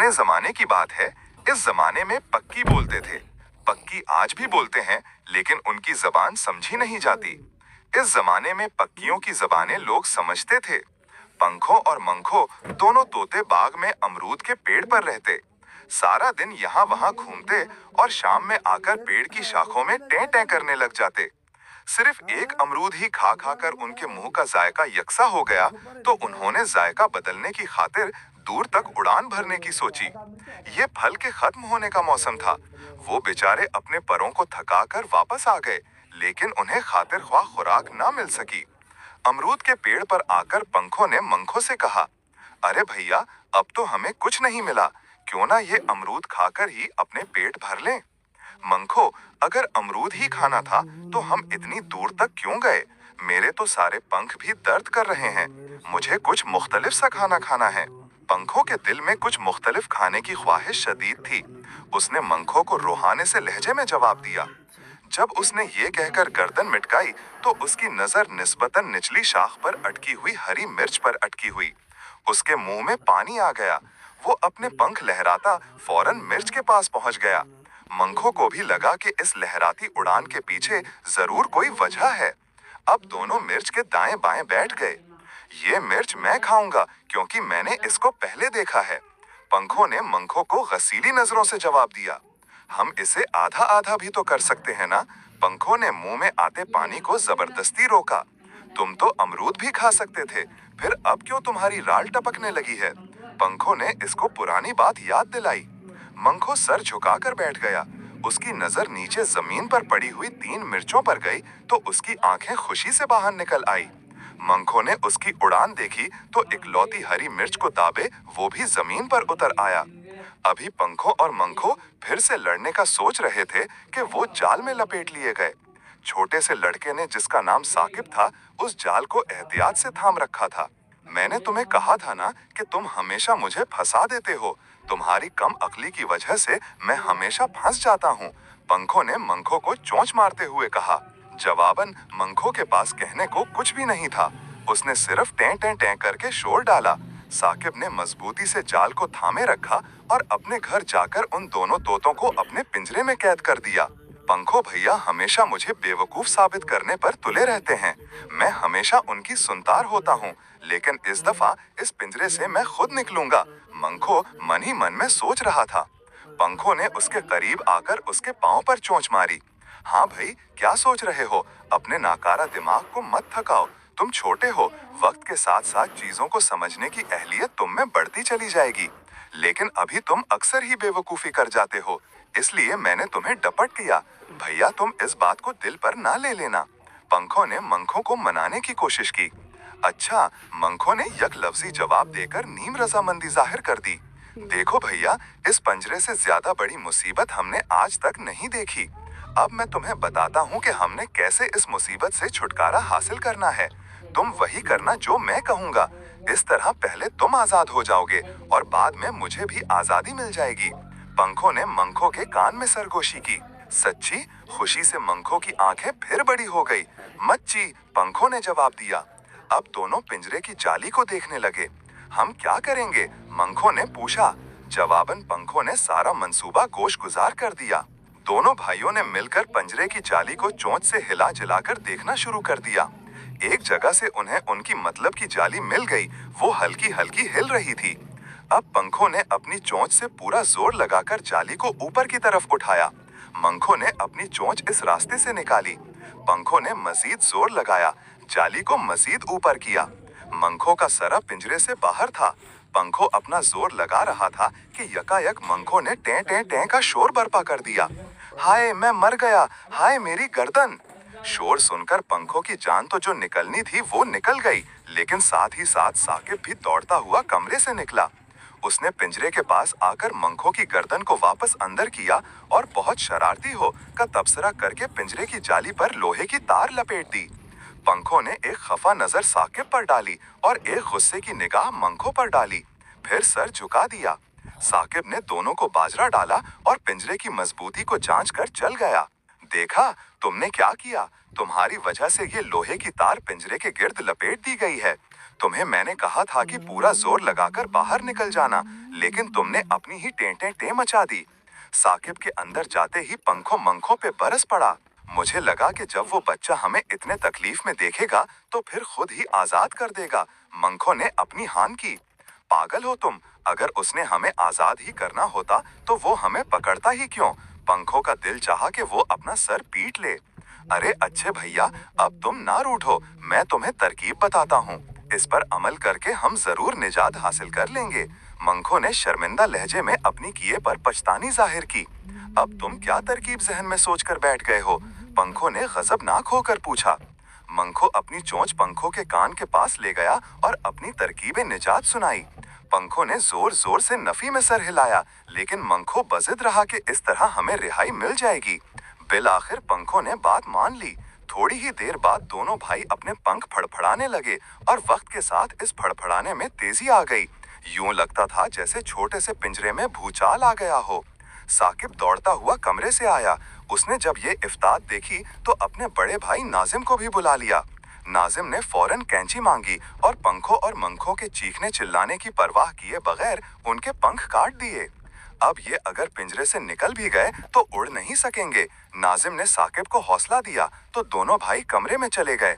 पुराने जमाने की बात है। इस जमाने में पक्की बोलते थे। पक्की आज भी बोलते हैं, लेकिन उनकी जबान समझी नहीं जाती। इस जमाने में पक्कियों की जबानें लोग समझते थे। पंखो और मंखो दोनों तोते बाग में अमरूद के पेड़ पर रहते। सारा दिन यहाँ वहाँ घूमते और शाम में आकर पेड़ की शाखों में टें टें करने लग जाते। सिर्फ एक अमरूद ही खा खा कर उनके मुंह का जायका यकसा हो गया, तो उन्होंने जायका बदलने की खातिर दूर तक उड़ान भरने की सोची। ये फल के खत्म होने का मौसम था। वो बेचारे अपने परों को थका कर वापस आ गए, लेकिन उन्हें खातिर ख्वाह खुराक ना मिल सकी। अमरूद के पेड़ पर आकर पंखों ने मंखों से कहा, अरे भैया, अब तो हमें कुछ नहीं मिला, क्यों ना ये अमरूद खाकर ही अपने पेट भर लें। मंखो, अगर अमरूद ही खाना था तो हम इतनी दूर तक क्यों गए? मेरे तो सारे पंख भी दर्द कर रहे हैं। मुझे कुछ मुख्तलिफ सा खाना खाना है। पंखों के दिल में कुछ मुख्तलिफ खाने की ख्वाहिश शदीद थी। उसने मंखों को रूहाने से लहजे में जवाब दिया। जब उसने ये कहकर गर्दन मिटकाई तो उसकी नजर निस्बतन निचली शाख पर अटकी हुई हरी मिर्च पर अटकी हुई। उसके मुंह में पानी आ गया। वो अपने पंख लहराता फौरन मिर्च के पास पहुंच गया। मंखों को भी लगा कि इस लहराती उड़ान के पीछे जरूर कोई वजह है। अब दोनों मिर्च के दाएं बाएं बैठ गए। ये मिर्च मैं खाऊंगा, क्योंकि मैंने इसको पहले देखा है। पंखों ने मंखों को गसीली नजरों से जवाब दिया। हम इसे आधा आधा भी तो कर सकते हैं ना? पंखों ने मुंह में आते पानी को जबरदस्ती रोका। तुम तो अमरूद भी खा सकते थे, फिर अब क्यों तुम्हारी राल टपकने लगी है? पंखों ने इसको पुरानी बात याद दिलाई। मंखो सर झुकाकर बैठ गया। उसकी नजर नीचे जमीन पर पड़ी हुई 3 मिर्चों पर गई तो उसकी आंखें खुशी से बाहर निकल आई। मंखो ने उसकी उड़ान देखी तो इकलौती हरी मिर्च को दाबे वो भी जमीन पर उतर आया। अभी पंखो और मंखो फिर से लड़ने का सोच रहे थे कि वो जाल में लपेट लिए गए। छोटे से लड़के ने, जिसका नाम साकिब था, उस जाल को एहतियात से थाम रखा था। मैंने तुम्हें कहा था ना कि तुम हमेशा मुझे फंसा देते हो। तुम्हारी कम अक्ली की वजह से मैं हमेशा फंस जाता हूँ। पंखो ने मंखो को चोंच मारते हुए कहा। जवाबन मंखो के पास कहने को कुछ भी नहीं था। उसने सिर्फ टें टें टें करके शोर डाला। साकिब ने मजबूती से जाल को थामे रखा और अपने घर जाकर उन दोनों तोतों को अपने पिंजरे में कैद कर दिया। पंखो भैया हमेशा मुझे बेवकूफ साबित करने पर तुले रहते हैं। मैं हमेशा उनकी सुनतार होता हूँ, लेकिन इस दफा इस पिंजरे से मैं खुद निकलूंगा। मंखो मन ही मन में सोच रहा था। पंखो ने उसके करीब आकर उसके पांव पर चोंच मारी। हाँ भाई, क्या सोच रहे हो? अपने नाकारा दिमाग को मत थकाओ। तुम छोटे हो, वक्त के साथ साथ चीजों को समझने की अहलियत तुम में बढ़ती चली जाएगी। लेकिन अभी तुम अक्सर ही बेवकूफी कर जाते हो, इसलिए मैंने तुम्हें डपट किया। भैया, तुम इस बात को दिल पर ना ले लेना। पंखों ने मंखों को मनाने की कोशिश की। अच्छा, मंखों ने यक लफ्जी जवाब देकर नीम रजामंदी जाहिर कर दी। देखो भैया, इस पंजरे से ज्यादा बड़ी मुसीबत हमने आज तक नहीं देखी। अब मैं तुम्हें बताता हूँ कि हमने कैसे इस मुसीबत से छुटकारा हासिल करना है। तुम वही करना जो मैं कहूँगा। इस तरह पहले तुम आजाद हो जाओगे और बाद में मुझे भी आजादी मिल जाएगी। पंखों ने मंखों के कान में सरगोशी की। सच्ची? खुशी से मंखों की आंखें फिर बड़ी हो गई। मच्ची, पंखों ने जवाब दिया। अब दोनों पिंजरे की जाली को देखने लगे। हम क्या करेंगे? मंखों ने पूछा। जवाबन पंखों ने सारा मंसूबा गोश गुजार कर दिया। दोनों भाइयों ने मिलकर पंजरे की जाली को चोंच से हिला जलाकर देखना शुरू कर दिया। एक जगह से उन्हें उनकी मतलब की जाली मिल गई। वो हल्की हल्की हिल रही थी। अब पंखों ने अपनी चोंच से पूरा जोर लगाकर जाली को ऊपर की तरफ उठाया। मंखों ने अपनी चोंच इस रास्ते से निकाली। पंखों ने मजीद जोर लगाया, जाली को मजीद ऊपर किया। मंखों का सरा पिंजरे से बाहर था। पंखो अपना जोर लगा रहा था कि यकायक मंखों ने टें टें टें का शोर बर्पा कर दिया। हाय, मैं मर गया! हाय मेरी गर्दन! शोर सुनकर पंखों की जान तो जो निकलनी थी वो निकल गई, लेकिन साथ ही साथ साकिब भी दौड़ता हुआ कमरे से निकला। उसने पिंजरे के पास आकर मंखों की गर्दन को वापस अंदर किया और बहुत शरारती हो का तबसरा करके पिंजरे की जाली पर लोहे की तार लपेट दी। पंखों ने एक खफा नजर साकिब पर डाली और एक गुस्से की निगाह मंखों पर डाली, फिर सर झुका दिया। साकिब ने दोनों को बाजरा डाला और पिंजरे की मजबूती को जांच कर चल गया। देखा, तुमने क्या किया? तुम्हारी वजह से ये लोहे की तार पिंजरे के गिर्द लपेट दी गई है। तुम्हें मैंने कहा था कि पूरा जोर लगाकर बाहर निकल जाना, लेकिन तुमने अपनी ही टें टें मचा दी। साकिब के अंदर जाते ही पंखों मंखों पे बरस पड़ा। मुझे लगा कि जब वो बच्चा हमें इतने तकलीफ में देखेगा तो फिर खुद ही आजाद कर देगा। मंखों ने अपनी हान की। पागल हो तुम, अगर उसने हमें आजाद ही करना होता तो वो हमें पकड़ता ही क्यों? पंखों का दिल चाहा कि वो अपना सर पीट ले। अरे अच्छे भैया, अब तुम ना रूठो, मैं तुम्हें तरकीब बताता हूँ। इस पर अमल करके हम जरूर निजात हासिल कर लेंगे। मंखों ने शर्मिंदा लहजे में अपनी किए पर पछतानी जाहिर की। अब तुम क्या तरकीब जहन में सोच कर बैठ गए हो? पंखों ने गजबनाक होकर पूछा। मंखो अपनी चोंच पंखों के कान के पास ले गया और अपनी तरकीबे निजात सुनाई। पंखों ने जोर जोर से नफी में सर हिलाया, लेकिन मंखो बजिद रहा कि इस तरह हमें रिहाई मिल जाएगी। बिल आखिर पंखों ने बात मान ली। थोड़ी ही देर बाद दोनों भाई अपने पंख फड़फड़ाने लगे और वक्त के साथ इस फड़फड़ाने में तेजी आ गई। यूं लगता था जैसे छोटे से पिंजरे में भूचाल आ गया हो। साकिब दौड़ता हुआ कमरे से आया। उसने जब ये इफ्तार देखी तो अपने बड़े भाई नाजिम को भी बुला लिया। नाजिम ने फौरन कैंची मांगी और पंखों और मंखों के चीखने चिल्लाने की परवाह किए बगैर उनके पंख काट दिए। अब ये अगर पिंजरे से निकल भी गए तो उड़ नहीं सकेंगे। नाजिम ने साकिब को हौसला दिया तो दोनों भाई कमरे में चले गए।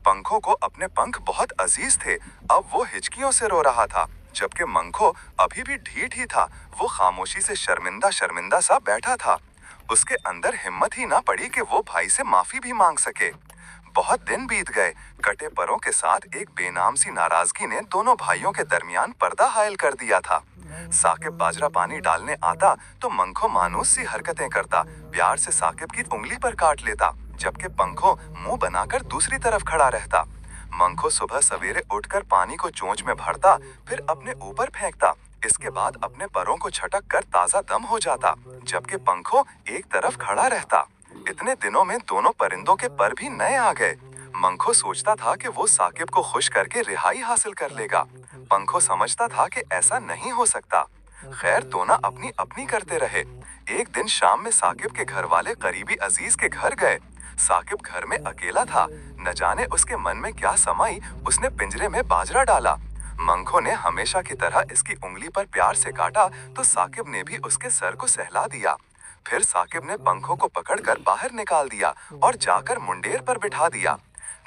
पंखों को अपने पंख बहुत अजीज थे। अब वो हिचकियों से रो रहा था, जबकि मंखो अभी भी ढीठ ही था। वो खामोशी से शर्मिंदा शर्मिंदा सा बैठा था। उसके अंदर हिम्मत ही ना पड़ी कि वो भाई से माफी भी मांग सके। बहुत दिन बीत गए। कटे परों के साथ एक बेनाम सी नाराजगी ने दोनों भाइयों के दरमियान पर्दा हायल कर दिया था। साकिब बाजरा पानी डालने आता तो मंखो मानूस सी हरकतें करता, प्यार से साकिब की उंगली पर काट लेता, जबकि पंखो मुंह बनाकर दूसरी तरफ खड़ा रहता। मंखो सुबह सवेरे उठकर पानी को चोंच में भरता, फिर अपने ऊपर फेंकता। इसके बाद अपने परों को छटक कर ताजा दम हो जाता, जबकि पंखो एक तरफ खड़ा रहता। इतने दिनों में दोनों परिंदों के पर भी नए आ गए। मंखो सोचता था कि वो साकिब को खुश करके रिहाई हासिल कर लेगा। पंखो समझता था कि ऐसा नहीं हो सकता। खैर, दोनों अपनी अपनी करते रहे। एक दिन शाम में साकिब के घर वाले करीबी अजीज के घर गए। साकिब घर में अकेला था। न जाने उसके मन में क्या समाई, उसने पिंजरे में बाजरा डाला। मंखो ने हमेशा की तरह इसकी उंगली पर प्यार से काटा तो साकिब ने भी उसके सर को सहला दिया। फिर साकिब ने पंखों को पकड़कर बाहर निकाल दिया और जाकर मुंडेर पर बिठा दिया।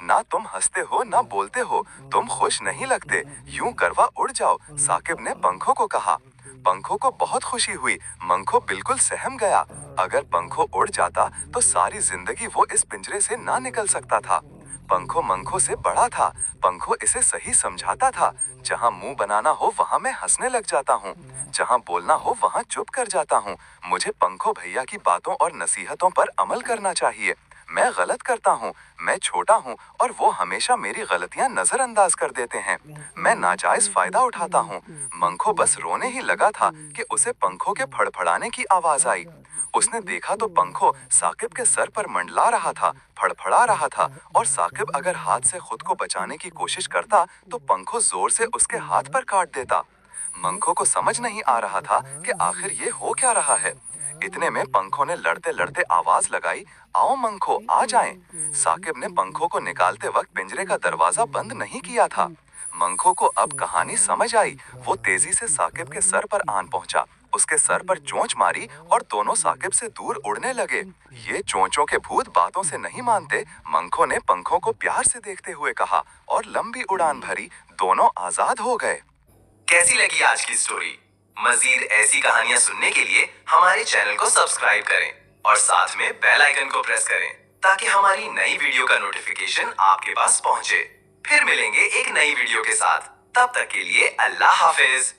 ना तुम हंसते हो ना बोलते हो, तुम खुश नहीं लगते, यूं करवा उड़ जाओ, साकिब ने पंखों को कहा। पंखों को बहुत खुशी हुई। मंखो बिल्कुल सहम गया। अगर पंखो उड़ जाता तो सारी जिंदगी वो इस पिंजरे से ना निकल सकता था। पंखो मंखो से बड़ा था। पंखो इसे सही समझाता था। जहाँ मुंह बनाना हो वहाँ मैं हंसने लग जाता हूँ, जहाँ बोलना हो वहाँ चुप कर जाता हूँ। मुझे पंखो भैया की बातों और नसीहतों पर अमल करना चाहिए। मैं गलत करता हूँ, मैं छोटा हूँ और वो हमेशा मेरी गलतियाँ नजरअंदाज कर देते हैं। मैं नाजायज फायदा उठाता हूँ। मंखो बस रोने ही लगा था कि उसे पंखों के फड़फड़ाने की आवाज आई। उसने देखा तो पंखो साकिब के सर पर मंडला रहा था, फड़फड़ा रहा था, और साकिब अगर हाथ से खुद को बचाने की कोशिश करता तो पंखो जोर से उसके हाथ पर काट देता। मंखो को समझ नहीं आ रहा था कि आखिर ये हो क्या रहा है। इतने में पंखों ने लड़ते लड़ते आवाज लगाई, आओ मंखो आ जाएं। साकिब ने पंखों को निकालते वक्त पिंजरे का दरवाजा बंद नहीं किया था। मंखो को अब कहानी समझ आई। वो तेजी से साकिब के सर पर आन पहुंचा, उसके सर पर चोंच मारी और दोनों साकिब से दूर उड़ने लगे। ये चोंचों के भूत बातों से नहीं मानते, मंखो ने पंखों को प्यार से देखते हुए कहा और लंबी उड़ान भरी। दोनों आजाद हो गए। कैसी लगी आज की स्टोरी? मजीद ऐसी कहानियां सुनने के लिए हमारे चैनल को सब्सक्राइब करें और साथ में बेल आइकन को प्रेस करें ताकि हमारी नई वीडियो का नोटिफिकेशन आपके पास पहुंचे। फिर मिलेंगे एक नई वीडियो के साथ। तब तक के लिए अल्लाह हाफिज।